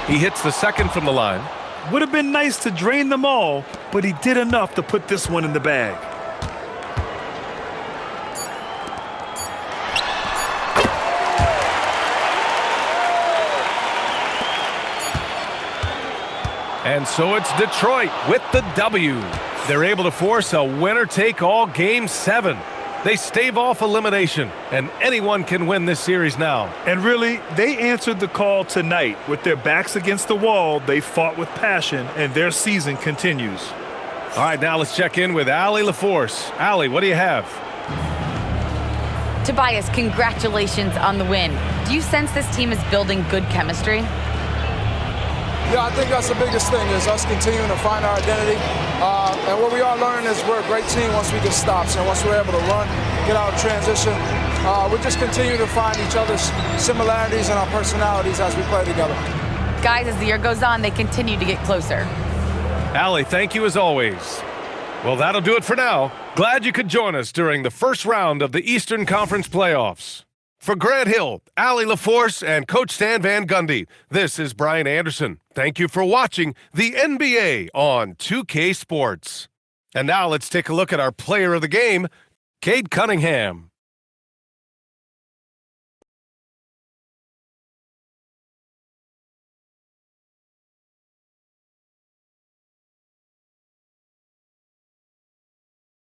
He hits the second from the line. Would have been nice to drain them all, but he did enough to put this one in the bag. And so it's Detroit with the W. They're able to force a winner-take-all Game 7. They stave off elimination, and anyone can win this series now. And really, they answered the call tonight. With their backs against the wall, they fought with passion, and their season continues. All right, now let's check in with Allie LaForce. Allie, what do you have? Tobias, congratulations on the win. Do you sense this team is building good chemistry? Yeah, I think that's the biggest thing is us continuing to find our identity. And what we are learning is we're a great team once we get stops. And once we're able to run, get out of transition, we just continue to find each other's similarities and our personalities as we play together. Guys, as the year goes on, they continue to get closer. Allie, thank you as always. Well, that'll do it for now. Glad you could join us during the first round of the Eastern Conference playoffs. For Grant Hill, Allie LaForce, and Coach Stan Van Gundy, this is Brian Anderson. Thank you for watching the NBA on 2K Sports. And now let's take a look at our player of the game, Cade Cunningham.